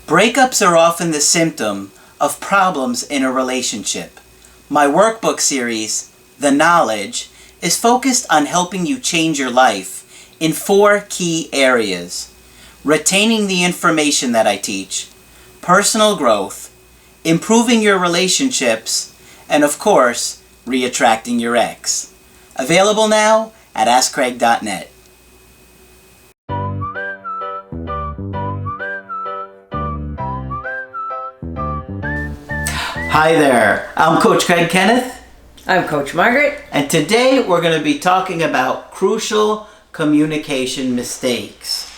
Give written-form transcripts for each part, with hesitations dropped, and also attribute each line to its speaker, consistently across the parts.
Speaker 1: Breakups are often the symptom of problems in a relationship. My workbook series, The Knowledge, is focused on helping you change your life in 4 key areas: retaining the information that I teach, personal growth, improving your relationships, and of course, re-attracting your ex. Available now at AskCraig.net. Hi there, I'm Coach Craig Kenneth.
Speaker 2: I'm Coach Margaret.
Speaker 1: And today we're going to be talking about crucial communication mistakes.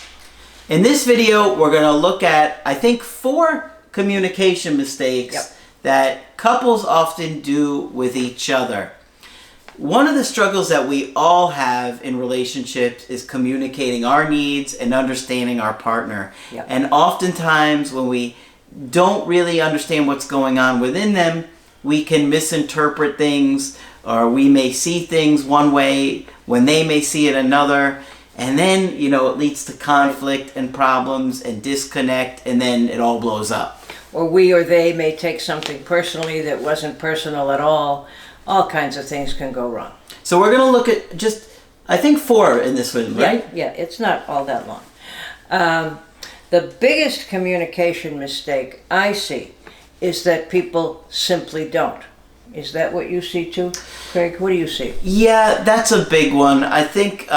Speaker 1: In this video, we're going to look at, I think, 4 communication mistakes that couples often do with each other. One of the struggles that we all have in relationships is communicating our needs and understanding our partner. And oftentimes when we don't really understand what's going on within them, we can misinterpret things, or we may see things one way when they may see it another, and then it leads to conflict and problems and disconnect, and then it all blows up.
Speaker 2: Or we or they may take something personally that wasn't personal at all. All kinds of things can go wrong.
Speaker 1: So we're going to look at just, I think, 4 in this one, right?
Speaker 2: Yeah, it's not all that long. The biggest communication mistake I see is that people simply don't. Is that what you see too, Craig? What do you see?
Speaker 1: Yeah, that's a big one. I think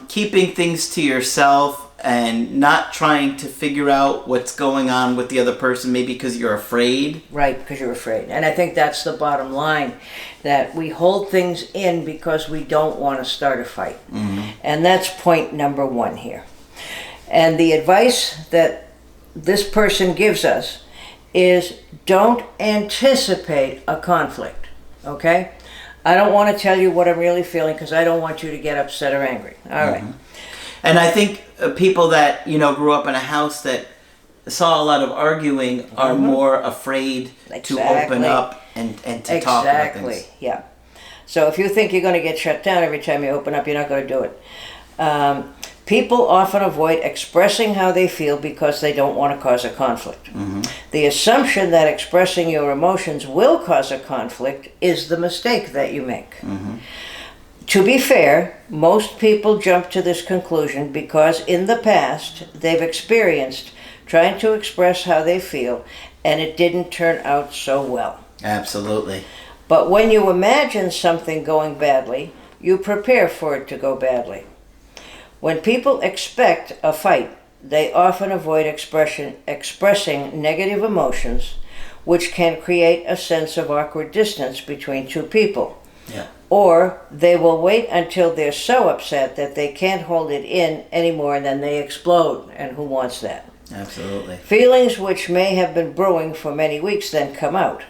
Speaker 1: keeping things to yourself and not trying to figure out what's going on with the other person, maybe because you're afraid.
Speaker 2: Right, because you're afraid. And I think that's the bottom line, that we hold things in because we don't want to start a fight. And that's point number 1 here. And the advice that this person gives us is don't anticipate a conflict, okay? I don't want to tell you what I'm really feeling because I don't want you to get upset or angry. All right.
Speaker 1: And I think people that, grew up in a house that saw a lot of arguing are more afraid to open up and to talk about things.
Speaker 2: Exactly, yeah. So if you think you're going to get shut down every time you open up, you're not going to do it. People often avoid expressing how they feel because they don't want to cause a conflict. The assumption that expressing your emotions will cause a conflict is the mistake that you make. To be fair, most people jump to this conclusion because in the past they've experienced trying to express how they feel and it didn't turn out so well.
Speaker 1: Absolutely.
Speaker 2: But when you imagine something going badly, you prepare for it to go badly. When people expect a fight, they often avoid expressing negative emotions, which can create a sense of awkward distance between 2 people. Or they will wait until they're so upset that they can't hold it in anymore and then they explode. And who wants that?
Speaker 1: Absolutely.
Speaker 2: Feelings which may have been brewing for many weeks then come out.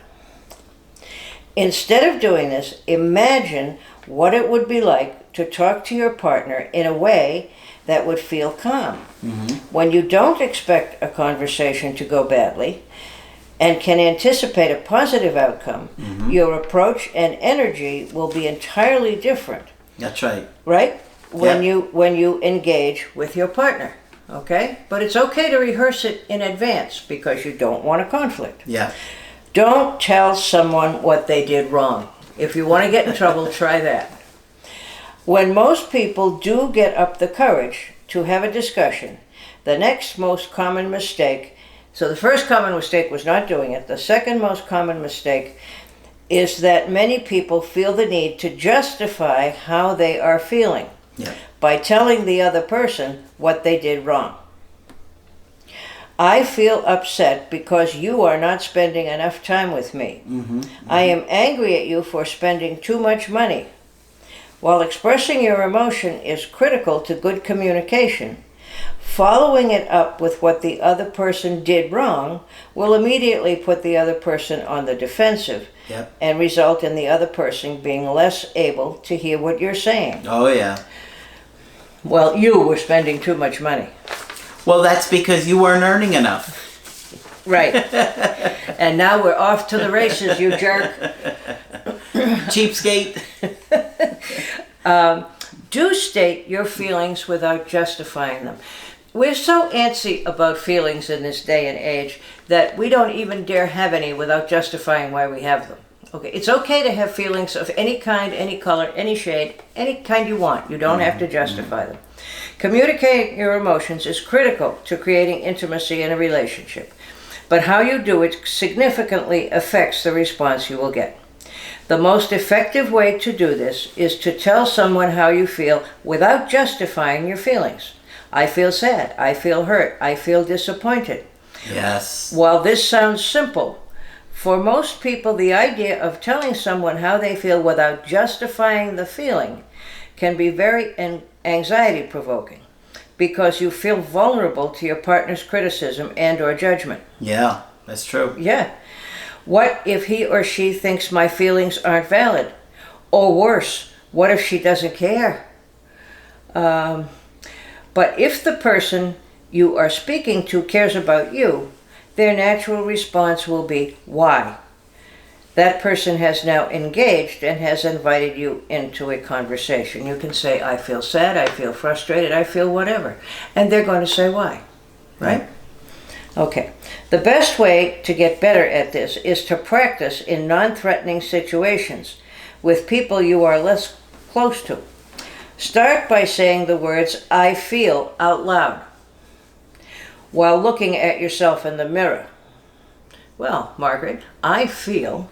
Speaker 2: Instead of doing this, imagine what it would be like to talk to your partner in a way that would feel calm. When you don't expect a conversation to go badly and can anticipate a positive outcome, your approach and energy will be entirely different.
Speaker 1: That's right.
Speaker 2: Right? When you engage with your partner. Okay? But it's okay to rehearse it in advance because you don't want a conflict. Don't tell someone what they did wrong. If you want to get in trouble, try that. When most people do get up the courage to have a discussion, the next most common mistake, so the first common mistake was not doing it. The second most common mistake is that many people feel the need to justify how they are feeling by telling the other person what they did wrong. I feel upset because you are not spending enough time with me. I am angry at you for spending too much money. While expressing your emotion is critical to good communication, following it up with what the other person did wrong will immediately put the other person on the defensive and result in the other person being less able to hear what you're saying.
Speaker 1: Oh, yeah.
Speaker 2: Well, you were spending too much money.
Speaker 1: Well, that's because you weren't earning enough.
Speaker 2: Right. And now we're off to the races, you jerk.
Speaker 1: Cheapskate.
Speaker 2: Do state your feelings without justifying them. we're so antsy about feelings in this day and age that we don't even dare have any without justifying why we have them. Okay, it's okay to have feelings of any kind, any color, any shade, any kind you want. You don't have to justify them. Communicating your emotions is critical to creating intimacy in a relationship, but how you do it significantly affects the response you will get. The most effective way to do this is to tell someone how you feel without justifying your feelings. I feel sad, I feel hurt, I feel disappointed.
Speaker 1: Yes.
Speaker 2: While this sounds simple, for most people the idea of telling someone how they feel without justifying the feeling can be very anxiety-provoking because you feel vulnerable to your partner's criticism and or judgment.
Speaker 1: Yeah, that's true.
Speaker 2: Yeah. What if he or she thinks my feelings aren't valid? Or worse, what if she doesn't care? But if the person you are speaking to cares about you, their natural response will be, why? That person has now engaged and has invited you into a conversation. You can say, I feel sad, I feel frustrated, I feel whatever. And they're going to say why, right? Okay. The best way to get better at this is to practice in non-threatening situations with people you are less close to. Start by saying the words, I feel, out loud, while looking at yourself in the mirror. Well, Margaret, I feel.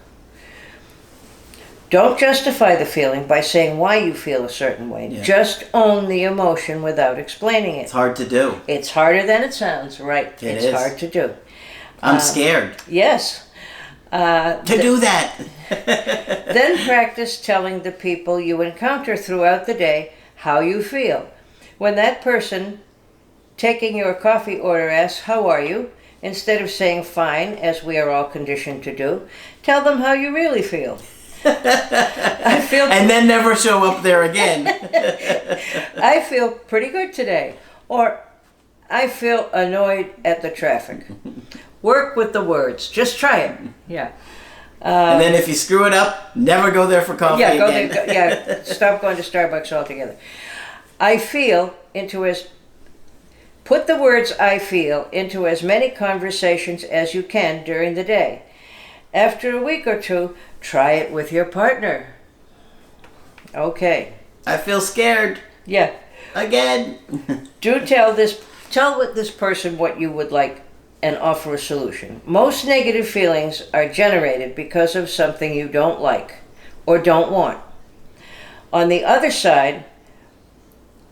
Speaker 2: Don't justify the feeling by saying why you feel a certain way. Yeah. Just own the emotion without explaining it.
Speaker 1: It's hard to do.
Speaker 2: It's harder than it sounds, right? It's hard to do.
Speaker 1: I'm scared.
Speaker 2: Yes.
Speaker 1: To do that.
Speaker 2: Then practice telling the people you encounter throughout the day how you feel. When that person taking your coffee order asks, how are you? Instead of saying fine, as we are all conditioned to do, tell them how you really feel. I feel
Speaker 1: and then never show up there again.
Speaker 2: I feel pretty good today. Or I feel annoyed at the traffic. Work with the words. Just try it. Yeah.
Speaker 1: And then if you screw it up, never go there for coffee again.
Speaker 2: Stop going to Starbucks altogether. I feel put the words I feel into as many conversations as you can during the day. After a week or two, try it with your partner. Okay.
Speaker 1: I feel scared.
Speaker 2: Yeah.
Speaker 1: Again.
Speaker 2: Tell this person what you would like and offer a solution. Most negative feelings are generated because of something you don't like or don't want. On the other side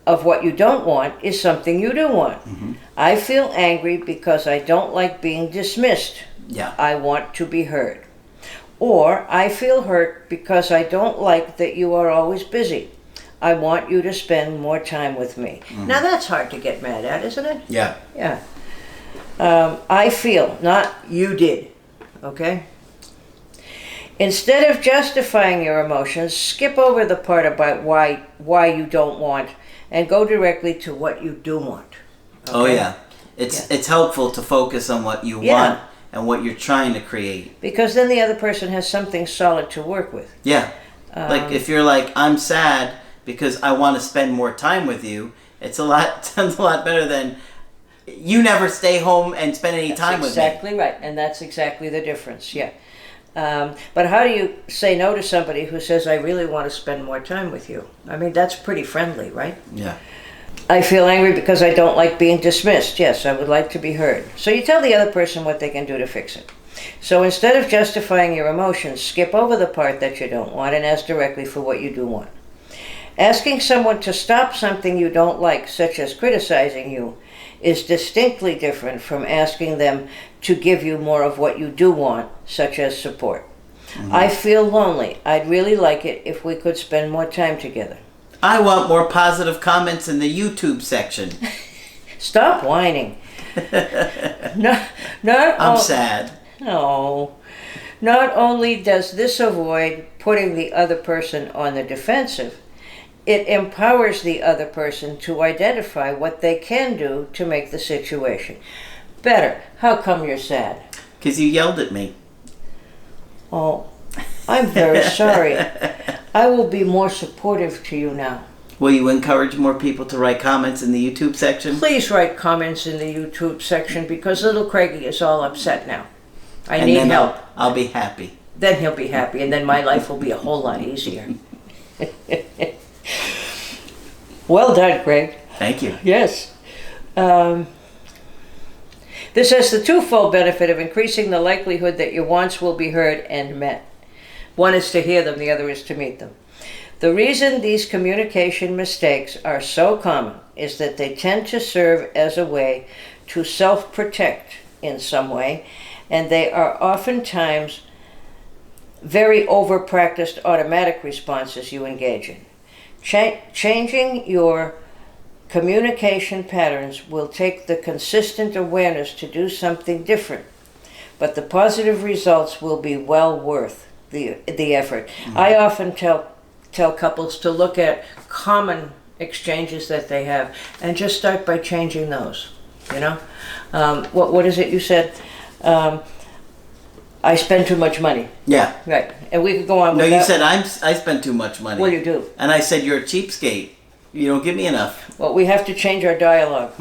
Speaker 2: of what you don't want is something you do want. Mm-hmm. I feel angry because I don't like being dismissed.
Speaker 1: Yeah.
Speaker 2: I want to be heard. Or I feel hurt because I don't like that you are always busy. I want you to spend more time with me. Mm-hmm. Now that's hard to get mad at, isn't it?
Speaker 1: Yeah.
Speaker 2: Yeah. I feel, not you did. Okay? Instead of justifying your emotions, skip over the part about why you don't want and go directly to what you do want. Okay?
Speaker 1: Oh yeah. It's helpful to focus on what you want and what you're trying to create. Because
Speaker 2: then the other person has something solid to work with.
Speaker 1: Yeah. Like if you're like, I'm sad because I want to spend more time with you, sounds a lot better than you never stay home and spend any time with me.
Speaker 2: That's exactly right. And that's exactly the difference. Yeah. But how do you say no to somebody who says, I really want to spend more time with you? I mean, that's pretty friendly, right?
Speaker 1: Yeah.
Speaker 2: I feel angry because I don't like being dismissed. Yes, I would like to be heard. So you tell the other person what they can do to fix it. So instead of justifying your emotions, skip over the part that you don't want and ask directly for what you do want. Asking someone to stop something you don't like, such as criticizing you, is distinctly different from asking them to give you more of what you do want, such as support. Mm-hmm. I feel lonely. I'd really like it if we could spend more time together.
Speaker 1: I want more positive comments in the I'm
Speaker 2: Stop whining.
Speaker 1: I'm sad.
Speaker 2: No. Not only does this avoid putting the other person on the defensive, it empowers the other person to identify what they can do to make the situation better. How come you're sad?
Speaker 1: Because you yelled at me.
Speaker 2: Oh, I'm very sorry. I will be more supportive to you now.
Speaker 1: Will you encourage more people to write comments in the YouTube section?
Speaker 2: Please write comments in the YouTube section because little Craigie is all upset now. I need help.
Speaker 1: I'll be happy.
Speaker 2: Then he'll be happy, and then my life will be a whole lot easier. Well done, Greg.
Speaker 1: Thank you.
Speaker 2: Yes. This has the twofold benefit of increasing the likelihood that your wants will be heard and met. One is to hear them, the other is to meet them. The reason these communication mistakes are so common is that they tend to serve as a way to self-protect in some way, and they are oftentimes very over-practiced automatic responses you engage in. Changing your communication patterns will take the consistent awareness to do something different, but the positive results will be well worth the effort. Mm-hmm. I often tell couples to look at common exchanges that they have and just start by changing those. You know, what is it you said? I spend too much money.
Speaker 1: Yeah.
Speaker 2: Right. And we could go on with
Speaker 1: that.
Speaker 2: No,
Speaker 1: you said I spend too much money.
Speaker 2: Well, you do.
Speaker 1: And I said you're a cheapskate. You don't give me enough.
Speaker 2: Well, we have to change our dialogue.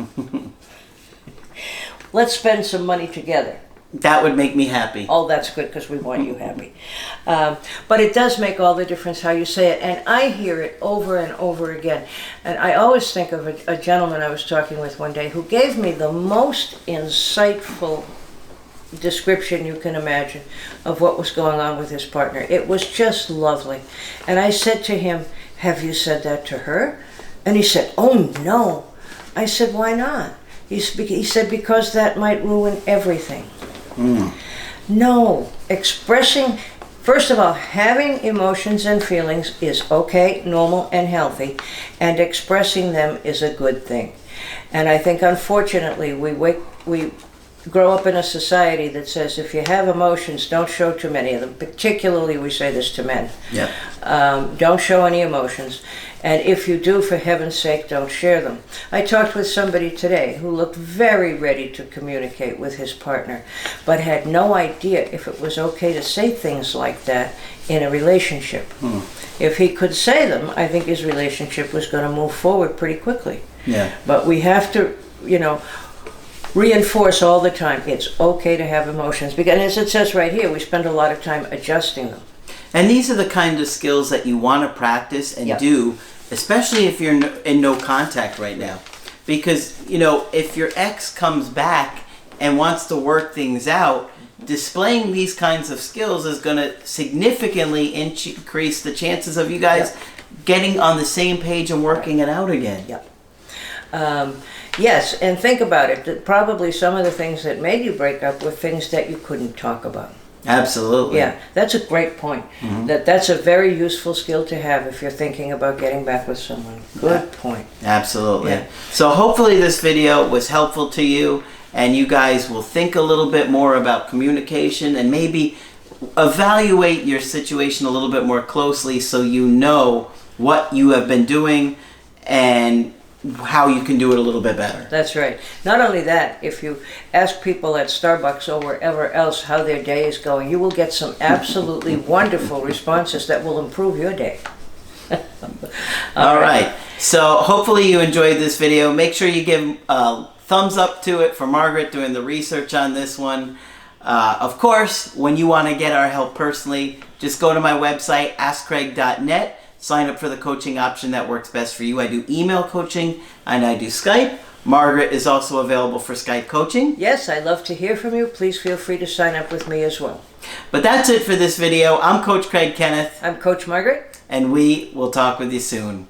Speaker 2: Let's spend some money together.
Speaker 1: That would make me happy.
Speaker 2: Oh, that's good because we want you happy. But it does make all the difference how you say it. And I hear it over and over again. And I always think of a gentleman I was talking with one day who gave me the most insightful description you can imagine of what was going on with his partner. It was just lovely. And I said to him, "Have you said that to her?" And he said, "Oh, no." I said, "Why not?" He said, "Because that might ruin everything." No, expressing, first of all, having emotions and feelings is okay, normal, and healthy, and expressing them is a good thing. And I think, unfortunately, we grow up in a society that says if you have emotions, don't show too many of them. Particularly, we say this to men.
Speaker 1: Yeah.
Speaker 2: Don't show any emotions. And if you do, for heaven's sake, don't share them. I talked with somebody today who looked very ready to communicate with his partner, but had no idea if it was okay to say things like that in a relationship. If he could say them, I think his relationship was going to move forward pretty quickly.
Speaker 1: Yeah.
Speaker 2: But we have to, reinforce all the time it's okay to have emotions, because as it says right here, we spend a lot of time adjusting them.
Speaker 1: And these are the kind of skills that you want to practice and do, especially if you're in no contact right now. Because, if your ex comes back and wants to work things out, displaying these kinds of skills is going to significantly increase the chances of you guys getting on the same page and working it out again.
Speaker 2: Yes, and think about it. That probably some of the things that made you break up were things that you couldn't talk about.
Speaker 1: Absolutely.
Speaker 2: Yeah, that's a great point. Mm-hmm. That's a very useful skill to have if you're thinking about getting back with someone. Good point.
Speaker 1: Absolutely.
Speaker 2: Yeah.
Speaker 1: So hopefully this video was helpful to you, and you guys will think a little bit more about communication and maybe evaluate your situation a little bit more closely so you know what you have been doing and how you can do it a little bit better.
Speaker 2: That's right. Not only that, if you ask people at Starbucks or wherever else how their day is going, you will get some absolutely wonderful responses that will improve your day.
Speaker 1: All right. So hopefully you enjoyed this video. Make sure you give a thumbs up to it for Margaret doing the research on this one. Of course, when you want to get our help personally, just go to my website, askcraig.net. Sign up for the coaching option that works best for you. I do email coaching and I do Skype. Margaret is also available for Skype coaching.
Speaker 2: Yes, I'd love to hear from you. Please feel free to sign up with me as well.
Speaker 1: But that's it for this video. I'm Coach Craig Kenneth.
Speaker 2: I'm Coach Margaret.
Speaker 1: And we will talk with you soon.